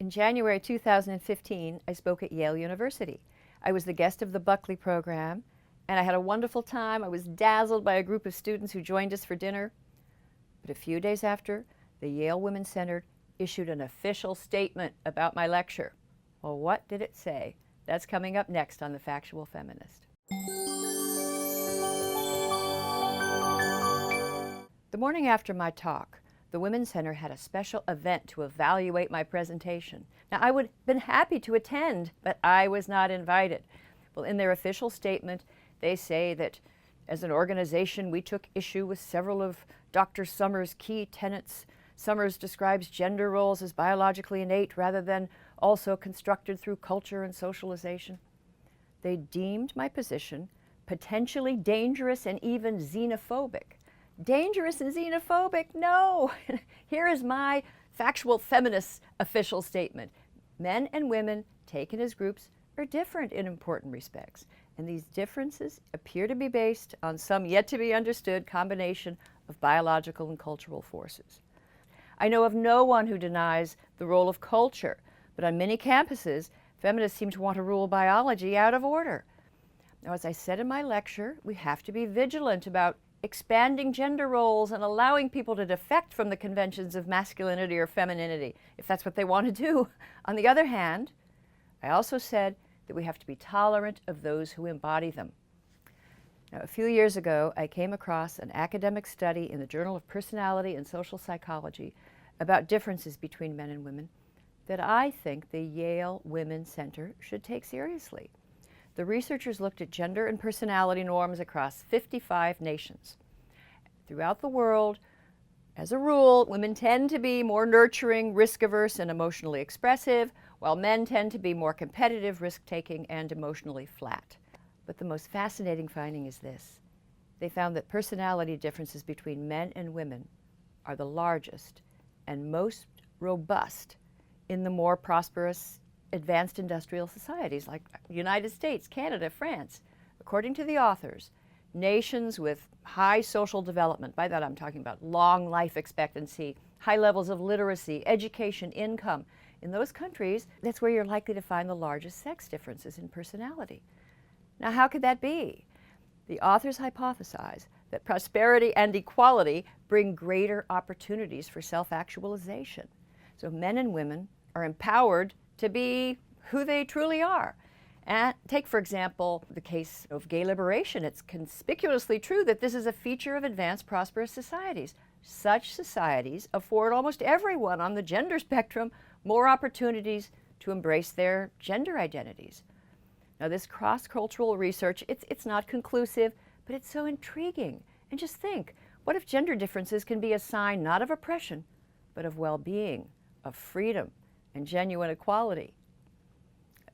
In January 2015, I spoke at Yale University. I was the guest of the Buckley program, and I had a wonderful time. I was dazzled by a group of students who joined us for dinner. But a few days after, the Yale Women's Center issued an official statement about my lecture. Well, what did it say? That's coming up next on The Factual Feminist. The morning after my talk, the Women's Center had a special event to evaluate my presentation. Now, I would have been happy to attend, but I was not invited. Well, in their official statement, they say that as an organization, we took issue with several of Dr. Sommers' key tenets. Sommers describes gender roles as biologically innate rather than also constructed through culture and socialization. They deemed my position potentially dangerous and even xenophobic. Dangerous and xenophobic? No! Here is my factual feminist official statement. Men and women, taken as groups, are different in important respects, and these differences appear to be based on some yet-to-be-understood combination of biological and cultural forces. I know of no one who denies the role of culture, but on many campuses, feminists seem to want to rule biology out of order. Now, as I said in my lecture, we have to be vigilant about expanding gender roles and allowing people to defect from the conventions of masculinity or femininity, if that's what they want to do. On the other hand, I also said that we have to be tolerant of those who embody them. Now, a few years ago, I came across an academic study in the Journal of Personality and Social Psychology about differences between men and women that I think the Yale Women's Center should take seriously. The researchers looked at gender and personality norms across 55 nations. Throughout the world, as a rule, women tend to be more nurturing, risk-averse, and emotionally expressive, while men tend to be more competitive, risk-taking, and emotionally flat. But the most fascinating finding is this. They found that personality differences between men and women are the largest and most robust in the more prosperous advanced industrial societies like the United States, Canada, France. According to the authors, nations with high social development, by that I'm talking about long life expectancy, high levels of literacy, education, income, in those countries, that's where you're likely to find the largest sex differences in personality. Now, how could that be? The authors hypothesize that prosperity and equality bring greater opportunities for self-actualization. So men and women are empowered to be who they truly are. And take, for example, the case of gay liberation. It's conspicuously true that this is a feature of advanced, prosperous societies. Such societies afford almost everyone on the gender spectrum more opportunities to embrace their gender identities. Now, this cross-cultural research, it's not conclusive, but it's so intriguing. And just think, what if gender differences can be a sign not of oppression, but of well-being, of freedom, and genuine equality?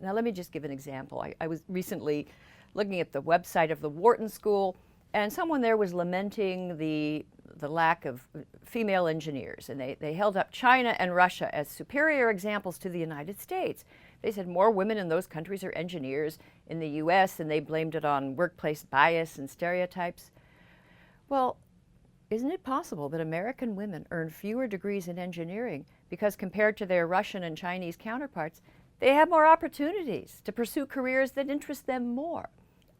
Now, let me just give an example. I was recently looking at the website of the Wharton School, and someone there was lamenting the lack of female engineers, and they held up China and Russia as superior examples to the United States. They said more women in those countries are engineers in the US, and they blamed it on workplace bias and stereotypes. Well, isn't it possible that American women earn fewer degrees in engineering because compared to their Russian and Chinese counterparts, they have more opportunities to pursue careers that interest them more?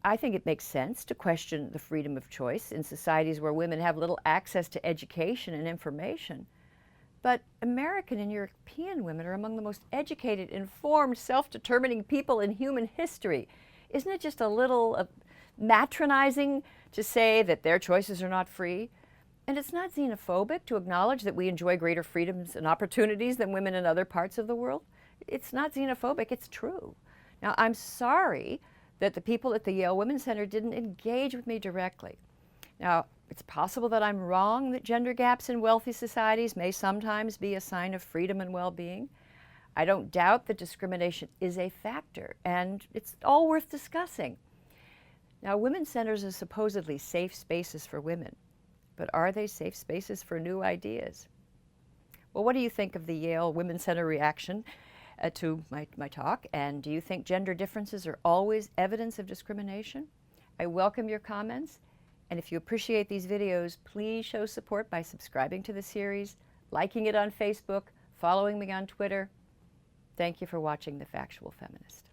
I think it makes sense to question the freedom of choice in societies where women have little access to education and information. But American and European women are among the most educated, informed, self-determining people in human history. Isn't it just a little matronizing to say that their choices are not free? And it's not xenophobic to acknowledge that we enjoy greater freedoms and opportunities than women in other parts of the world. It's not xenophobic, it's true. Now, I'm sorry that the people at the Yale Women's Center didn't engage with me directly. Now, it's possible that I'm wrong that gender gaps in wealthy societies may sometimes be a sign of freedom and well-being. I don't doubt that discrimination is a factor, and it's all worth discussing. Now, women's centers are supposedly safe spaces for women, but are they safe spaces for new ideas? Well, what do you think of the Yale Women's Center reaction to my talk? And do you think gender differences are always evidence of discrimination? I welcome your comments. And if you appreciate these videos, please show support by subscribing to the series, liking it on Facebook, following me on Twitter. Thank you for watching The Factual Feminist.